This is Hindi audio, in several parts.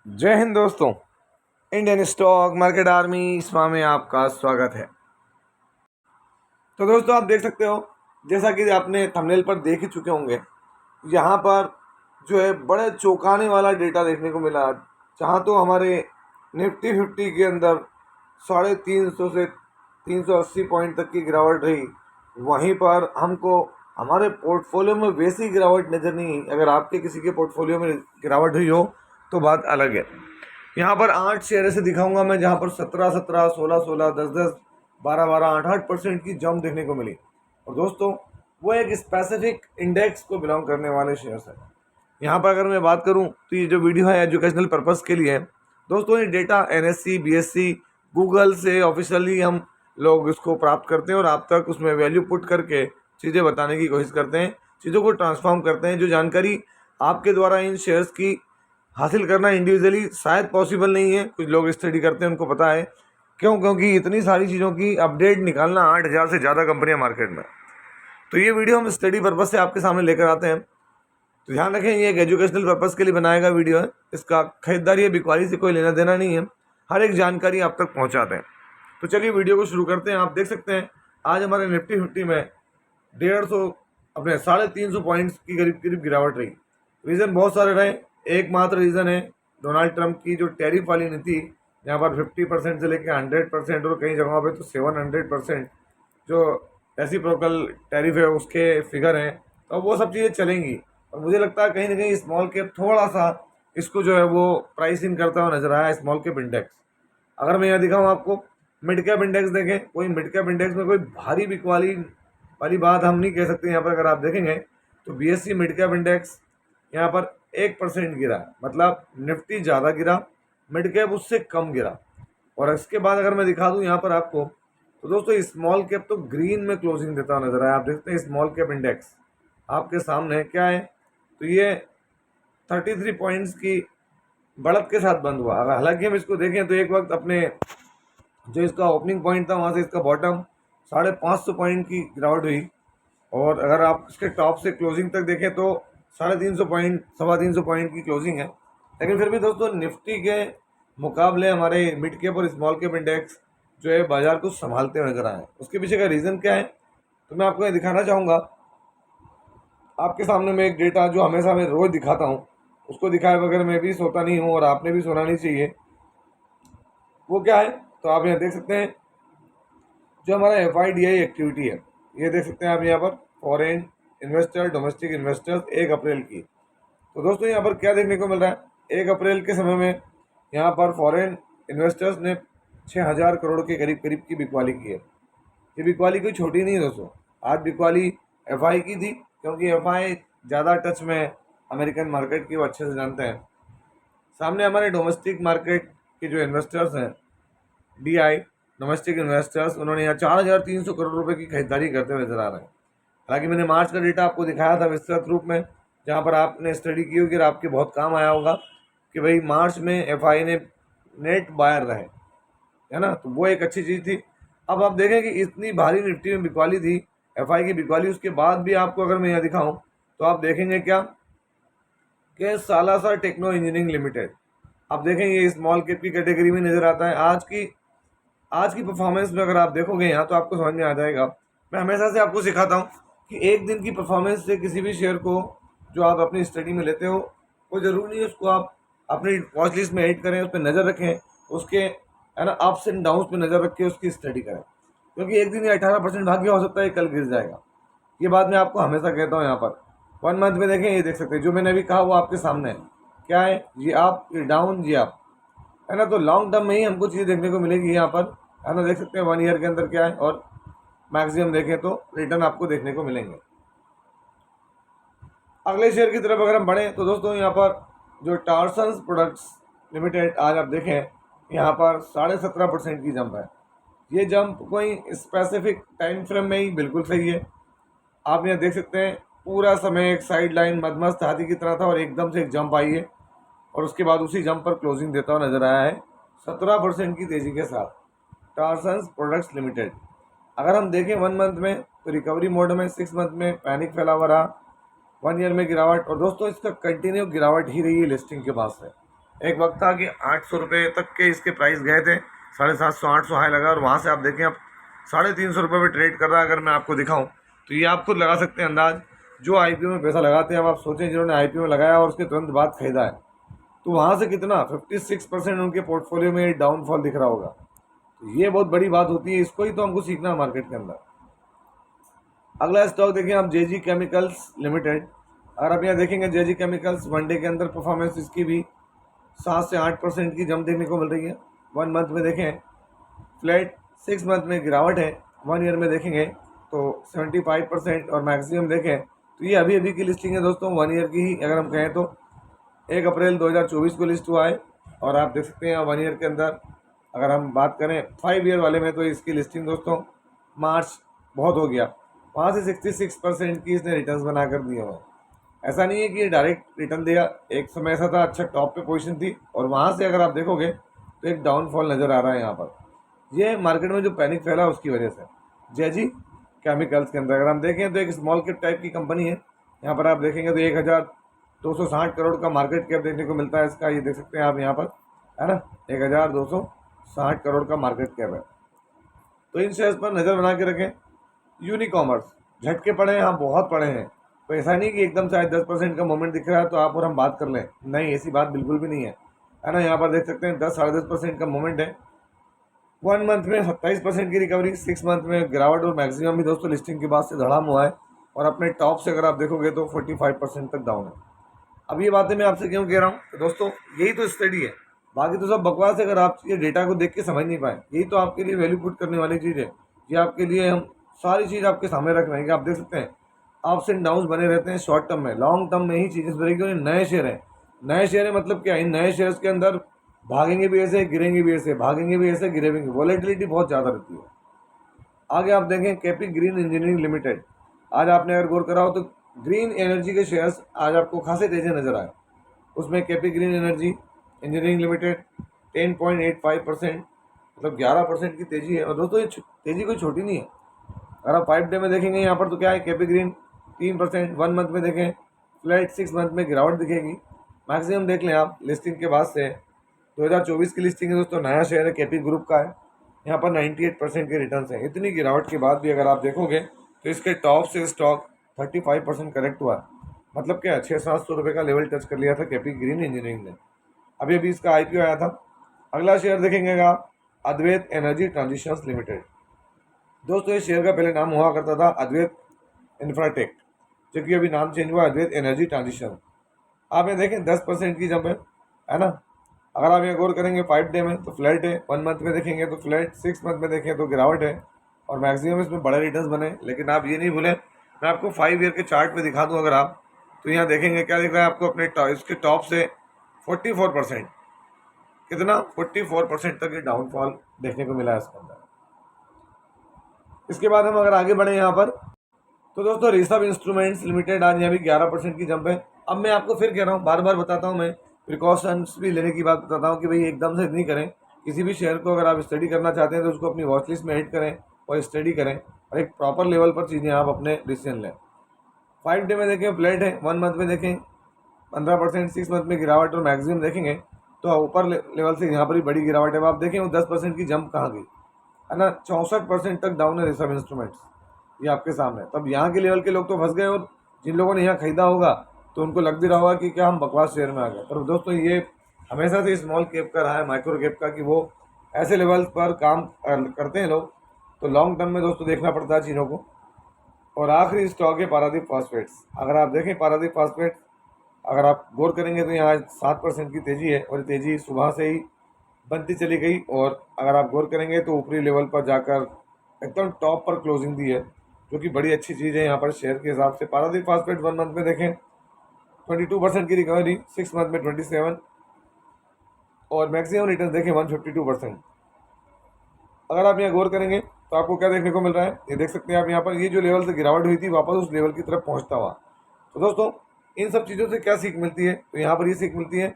जय हिंद दोस्तों। इंडियन स्टॉक मार्केट आर्मी इसमा में आपका स्वागत है। तो दोस्तों आप देख सकते हो, जैसा कि आपने थंबनेल पर देख ही चुके होंगे, यहाँ पर जो है बड़े चौंकाने वाला डेटा देखने को मिला। जहाँ तो हमारे निफ्टी 50 के अंदर 350 से 380 पॉइंट तक की गिरावट रही, वहीं पर हमको हमारे पोर्टफोलियो में वैसी गिरावट नज़र नहीं आई। अगर आपके किसी के पोर्टफोलियो में गिरावट हुई हो तो बात अलग है। यहाँ पर 8 शेयर ऐसे दिखाऊंगा मैं जहाँ पर 17-17, 16-16, 10-10, 12-12, 8-8% की जंप देखने को मिली। और दोस्तों वो एक स्पेसिफिक इंडेक्स को बिलोंग करने वाले शेयर्स हैं। यहाँ पर अगर मैं बात करूँ तो ये जो वीडियो है एजुकेशनल पर्पज़ के लिए है। दोस्तों ये डेटा NSE, BSE, गूगल से ऑफिशियली हम लोग इसको प्राप्त करते हैं और आप तक उसमें वैल्यू पुट करके चीज़ें बताने की कोशिश करते हैं, चीज़ों को ट्रांसफॉर्म करते हैं। जो जानकारी आपके द्वारा इन शेयर्स की हासिल करना इंडिविजुअली शायद पॉसिबल नहीं है, कुछ लोग स्टडी करते हैं उनको पता है क्यों, क्योंकि इतनी सारी चीज़ों की अपडेट निकालना 8,000 से ज़्यादा कंपनियां मार्केट में। तो ये वीडियो हम स्टडी पर्पज़ से आपके सामने लेकर आते हैं। तो ध्यान रखें, ये एक एजुकेशनल पर्पज़ के लिए बनाया गया वीडियो है। इसका खरीदारी या बिकवाली से कोई लेना देना नहीं है, हर एक जानकारी आप तक पहुँचाते हैं। तो चलिए वीडियो को शुरू करते हैं। आप देख सकते हैं आज हमारे निफ्टी 50 में 150 अपने 350 पॉइंट्स की करीब करीब गिरावट रही। रीज़न बहुत सारे रहे, एकमात्र रीज़न है डोनाल्ड ट्रंप की जो टैरिफ वाली नीति, जहाँ पर 50% से लेकर 100% और कई जगहों पे तो 700% जो रेसिप्रोकल टैरिफ है उसके फिगर हैं। तो वो सब चीज़ें चलेंगी और मुझे लगता है कहीं ना कहीं स्मॉल कैप थोड़ा सा इसको जो है वो प्राइस इन करता हुआ नजर आया। स्मॉल कैप इंडेक्स अगर मैं यहाँ दिखाऊँ आपको, मिड कैप इंडेक्स देखें, कोई मिड कैप इंडेक्स में कोई भारी बिकवाली वाली बात हम नहीं कह सकते। यहाँ पर अगर आप देखेंगे तो BSE मिड कैप इंडेक्स यहाँ पर 1% गिरा, मतलब निफ्टी ज़्यादा गिरा, मिड कैप उससे कम गिरा। और इसके बाद अगर मैं दिखा दूँ यहाँ पर आपको, तो दोस्तों स्मॉल कैप तो ग्रीन में क्लोजिंग देता हुआ नजर आया। आप देखते हैं स्मॉल कैप इंडेक्स आपके सामने क्या है, तो ये 33 पॉइंट्स की बढ़त के साथ बंद हुआ। अगर हालांकि हम इसको देखें तो एक वक्त अपने जो इसका ओपनिंग पॉइंट था वहाँ से इसका बॉटम 550 पॉइंट की गिरावट हुई। और अगर आप इसके टॉप से क्लोजिंग तक देखें तो 350 पॉइंट, 350 पॉइंट की क्लोजिंग है। लेकिन फिर भी दोस्तों निफ्टी के मुकाबले हमारे मिड कैप और स्मॉल कैप इंडेक्स जो है बाजार को संभालते हुए नजर आए। उसके पीछे का रीज़न क्या है तो मैं आपको ये दिखाना चाहूँगा। आपके सामने मैं एक डेटा जो हमेशा मैं रोज़ दिखाता हूँ, उसको दिखाए बगैर मैं भी सोता नहीं हूँ और आपने भी सोना नहीं चाहिए। वो क्या है तो आप यहाँ देख सकते हैं, जो हमारा FIDI एक्टिविटी है, ये देख सकते हैं आप यहाँ पर फॉरेन इन्वेस्टर, डोमेस्टिक इन्वेस्टर्स 1 अप्रैल की। तो दोस्तों यहाँ पर क्या देखने को मिल रहा है, 1 अप्रैल के समय में यहाँ पर फॉरेन इन्वेस्टर्स ने 6,000 करोड़ के करीब करीब की बिकवाली की है। ये बिकवाली कोई छोटी नहीं है दोस्तों। आज बिकवाली FI की थी, क्योंकि FI ज़्यादा टच में है अमेरिकन मार्केट की, वो अच्छे से जानते हैं। सामने हमारे डोमेस्टिक मार्केट के जो इन्वेस्टर्स हैं, DI डोमेस्टिक इन्वेस्टर्स, उन्होंने यहाँ 4,300 करोड़ रुपए की खरीदारी करते हुए नजर आ रहे हैं। हालांकि मैंने मार्च का डेटा आपको दिखाया था विस्तृत रूप में, जहाँ पर आपने स्टडी की होगी और आपके बहुत काम आया होगा कि भाई मार्च में FI ने नेट बायर रहे, है ना, तो वो एक अच्छी चीज़ थी। अब आप देखें कि इतनी भारी निफ्टी में बिकवाली थी, FI की बिकवाली, उसके बाद भी आपको अगर मैं यहाँ दिखाऊँ तो आप देखेंगे क्या कि सालासर टेक्नो इंजीनियरिंग लिमिटेड, आप देखें ये स्मॉल कैप की कैटेगरी में नज़र आता है। आज की परफॉर्मेंस में अगर आप देखोगे यहाँ तो आपको समझ में आ जाएगा। मैं हमेशा से आपको सिखाता हूँ कि एक दिन की परफॉर्मेंस से किसी भी शेयर को जो आप अपनी स्टडी में लेते हो, वो ज़रूरी नहीं है उसको आप अपनी वॉच लिस्ट में ऐड करें, उस पर नज़र रखें, उसके है ना अप्स एंड डाउन्स पे नज़र रख के उसकी स्टडी करें, क्योंकि एक दिन ये 18% भाग गया, हो सकता है कल गिर जाएगा। ये बात मैं आपको हमेशा कहता हूँ। यहाँ पर 1 मंथ में देखें, ये देख सकते हैं जो मैंने अभी कहा वो आपके सामने है। क्या है, ये आप, ये डाउन, ये आप, है ना। तो लॉन्ग टर्म में ही हमको चीज़ देखने को मिलेगी यहाँ पर, है ना। देख सकते हैं 1 ईयर के अंदर क्या है, और मैक्सिमम देखें तो रिटर्न आपको देखने को मिलेंगे। अगले शेयर की तरफ अगर हम बढ़ें तो दोस्तों यहाँ पर जो टार्सन्स प्रोडक्ट्स लिमिटेड, आज आप देखें यहाँ पर 17.5% की जंप है। ये जंप कोई स्पेसिफिक टाइम फ्रेम में ही बिल्कुल सही है। आप यहाँ देख सकते हैं पूरा समय एक साइड लाइन मदमस्त हाथी की तरह था और एकदम से एक जंप आई है और उसके बाद उसी जंप पर क्लोजिंग देता हुआ नजर आया है 17% की तेज़ी के साथ टार्सन्स प्रोडक्ट्स लिमिटेड। अगर हम देखें 1 मंथ में तो रिकवरी मोड में, 6 मंथ में पैनिक फैला हुआ रहा, 1 ईयर में गिरावट, और दोस्तों इसका कंटिन्यू गिरावट ही रही है लिस्टिंग के बाद से। एक वक्त था कि 800 रुपये तक के इसके प्राइस गए थे, 750 800 हाई लगा, और वहाँ से आप देखें अब 350 रुपये पे ट्रेड कर रहा है। अगर मैं आपको दिखाऊं तो ये आप खुद लगा सकते हैं अंदाज, जो आईपीओ में पैसा लगाते हैं। अब आप सोचें जिन्होंने आईपीओ में लगाया और उसके तुरंत बाद खरीदा है, तो वहाँ से कितना 56% उनके पोर्टफोलियो में डाउनफॉल दिख रहा होगा। तो ये बहुत बड़ी बात होती है, इसको ही तो हमको सीखना है मार्केट के अंदर। अगला स्टॉक देखें आप, जेजी केमिकल्स लिमिटेड। अगर आप यहाँ देखेंगे जेजी केमिकल्स, वन डे के अंदर परफॉर्मेंस इसकी भी 7 से 8% की जंप देखने को मिल रही है। 1 मंथ में देखें फ्लैट, 6 मंथ में गिरावट है, 1 ईयर में देखेंगे तो 75%, और मैक्सिमम देखें तो ये अभी अभी की लिस्टिंग है दोस्तों, 1 ईयर की ही अगर हम कहें तो 1 अप्रैल 2024 को लिस्ट हुआ है। और आप देख सकते हैं 1 ईयर के अंदर अगर हम बात करें 5 ईयर वाले में, तो इसकी लिस्टिंग दोस्तों मार्च बहुत हो गया, वहाँ से 66% की इसने रिटर्न्स बना कर दिए हुए हैं। ऐसा नहीं है कि ये डायरेक्ट रिटर्न देगा, एक समय ऐसा था अच्छा टॉप पे पोजीशन थी, और वहाँ से अगर आप देखोगे तो एक डाउनफॉल नज़र आ रहा है यहाँ पर। ये मार्केट में जो पैनिक फैला उसकी वजह से। जेजी केमिकल्स के अंदर अगर हम देखें तो एक स्मॉल कैप टाइप की कंपनी है। यहाँ पर आप देखेंगे तो 1260 करोड़ का मार्केट कैप देखने को मिलता है इसका, ये देख सकते हैं आप यहाँ पर, है ना, 1260 करोड़ का मार्केट कैप है। तो इन शेयर्स पर नज़र बना के रखें। यूनिकॉमर्स झटके पड़े हैं, हाँ बहुत पड़े हैं, तो ऐसा नहीं कि एकदम से आज 10% का मोमेंट दिख रहा है तो आप और हम बात कर लें, नहीं ऐसी बात बिल्कुल भी नहीं है ना। यहाँ पर देख सकते हैं 10 साढ़े 10% का मोमेंट है। 1 मंथ में 27% की रिकवरी, 6 मंथ में गिरावट, और मैक्सिमम भी दोस्तों लिस्टिंग के बाद से धड़ाम हुआ है, और अपने टॉप से अगर आप देखोगे तो 45% तक डाउन है। अब ये बातें मैं आपसे क्यों कह रहा हूँ तो दोस्तों यही तो स्टडी है, बाकी तो सब बकवास है। अगर आप ये डेटा को देख के समझ नहीं पाए, यही तो आपके लिए वैल्यू पुट करने वाली चीज़ है। ये आपके लिए हम सारी चीज़ आपके सामने रख रहे हैं कि आप देख सकते हैं अप्स एंड डाउन्स बने रहते हैं शॉर्ट टर्म में, लॉन्ग टर्म में ही चीज़ें सुधरेगी। और नए शेयर हैं, नए शेयर है मतलब क्या, इन नए शेयर्स के अंदर भागेंगे भी ऐसे, गिरेंगे भी ऐसे, भागेंगे भी ऐसे, गिरेंगे, वॉलेटिलिटी बहुत ज़्यादा रहती है। आगे आप देखें केपी ग्रीन इंजीनियरिंग लिमिटेड, आज आपने अगर गौर करा हो तो ग्रीन एनर्जी के शेयर्स आज आपको खासे तेजी नजर आए। उसमें KP green energy engineering limited 10.85%, मतलब 11% की तेजी है। और दोस्तों ये तेजी कोई छोटी नहीं है। अगर आप 5 डे में देखेंगे यहाँ पर तो क्या है, केपी ग्रीन 3%, 1 मंथ में देखें फ्लैट, 6 मंथ में गिरावट दिखेगी। मैक्सिमम देख लें आप लिस्टिंग के बाद से 2024 की लिस्टिंग है दोस्तों, नया शेयर है, केपी ग्रुप का है। यहाँ पर 98% के रिटर्न हैं। इतनी गिरावट के बाद भी अगर आप देखोगे तो इसके टॉप से स्टॉक 35% करेक्ट हुआ। मतलब क्या 600-700 रुपये का लेवल टच कर लिया था केपी ग्रीन इंजीनियरिंग ने। अभी अभी इसका आईपीओ आया था। अगला शेयर देखेंगे आप, अद्वैत एनर्जी ट्रांजिशंस लिमिटेड। दोस्तों इस शेयर का पहले नाम हुआ करता था अद्वैत इंफ्राटेक, जो कि अभी नाम चेंज हुआ अद्वैत एनर्जी ट्रांजिशन। आप ये देखें 10% की जंप है ना। अगर आप ये गौर करेंगे 5 डे में तो फ्लैट है, 1 मंथ में देखेंगे तो फ्लैट, 6 मंथ में देखें तो गिरावट है, और मैक्सिमम इसमें बड़े रिटर्न्स बने। लेकिन आप ये नहीं भूलें, मैं आपको 5 ईयर के चार्ट पे दिखा दूं अगर आप, तो यहाँ देखेंगे क्या दिख रहा है आपको, अपने इसके टॉप से 44%, कितना 44% तक ये डाउनफॉल देखने को मिला है इसके अंदर। इसके बाद हम अगर आगे बढ़े यहाँ पर तो दोस्तों ऋषभ इंस्ट्रूमेंट्स लिमिटेड, आज यहाँ भी 11% की जंप है। अब मैं आपको फिर कह रहा हूँ, बार बार बताता हूँ, मैं प्रिकॉशंस भी लेने की बात बताता हूँ कि भाई एकदम से नहीं करें किसी भी शेयर को। अगर आप स्टडी करना चाहते हैं तो उसको अपनी वॉच लिस्ट में ऐड करें और स्टडी करें, और एक प्रॉपर लेवल पर चीज़ें आप अपने डिसीजन लें। 5 डे में देखें फ्लैट है, 1 मंथ में देखें 15%, 6 मंथ में गिरावट, और मैक्सिमम देखेंगे तो ऊपर लेवल से यहाँ पर भी बड़ी गिरावट है। अब आप देखें वो 10% की जंप कहाँ गई, है ना, 64% तक डाउन है ऋषभ इंस्ट्रूमेंट्स, ये आपके सामने। तब यहाँ के लेवल के लोग तो फंस गए, और जिन लोगों ने यहाँ खरीदा होगा तो उनको लग भी रहा होगा कि क्या हम बकवास शेयर में आ गए। पर दोस्तों ये हमेशा से स्मॉल कैप का रहा है, माइक्रो कैप का, कि वो ऐसे लेवल पर काम करते हैं लोग, तो लॉन्ग टर्म में दोस्तों देखना पड़ता है चीज़ों को। और आखिरी स्टॉक है पारादीप फॉस्फेट्स। अगर आप देखें पारादीप फॉस्फेट्स, अगर आप गौर करेंगे तो यहाँ 7% की तेज़ी है, और तेज़ी सुबह से ही बनती चली गई, और अगर आप गौर करेंगे तो ऊपरी लेवल पर जाकर एकदम टॉप पर क्लोजिंग दी है, जो कि बड़ी अच्छी चीज़ है यहाँ पर शेयर के हिसाब से। पारादीप फॉस्फेट 1 मंथ में देखें 22% की रिकवरी, 6 मंथ में 27, और मैक्सिमम रिटर्न देखें 152%। अगर आप यहाँ गौर करेंगे तो आपको क्या देखने को मिल रहा है, ये देख सकते हैं आप यहाँ पर, ये जो लेवल से गिरावट हुई थी वापस उस लेवल की तरफ पहुँचता हुआ। तो दोस्तों इन सब चीज़ों से क्या सीख मिलती है, तो यहाँ पर ये सीख मिलती है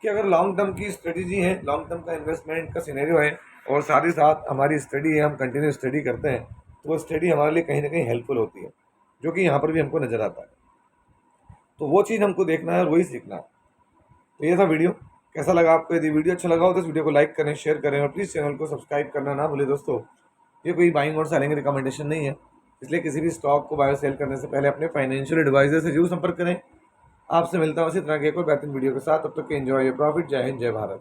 कि अगर लॉन्ग टर्म की स्ट्रेटेजी है, लॉन्ग टर्म का इन्वेस्टमेंट का सिनेरियो है, और साथ ही साथ हमारी स्टडी है, हम कंटिन्यू स्टडी करते हैं, तो वो स्टडी हमारे लिए कहीं ना कहीं हेल्पफुल होती है, जो कि यहाँ पर भी हमको नज़र आता है। तो वो चीज़ हमको देखना है और वही सीखना है। तो ये था वीडियो, कैसा लगा आपको? यदि वीडियो अच्छा लगा हो तो इस वीडियो को लाइक करें, शेयर करें और प्लीज़ चैनल को सब्सक्राइब करना ना भूलें दोस्तों। ये कोई बाइंग और सेलिंग रिकमेंडेशन नहीं है, इसलिए किसी भी स्टॉक को बाय और सेल करने से पहले अपने फाइनेंशियल एडवाइजर से जरूर संपर्क करें। आपसे मिलता हूँ इसी तरह के एक और बेहतरीन वीडियो के साथ। तब तक के एंजॉय योर प्रॉफिट। जय हिंद, जय भारत।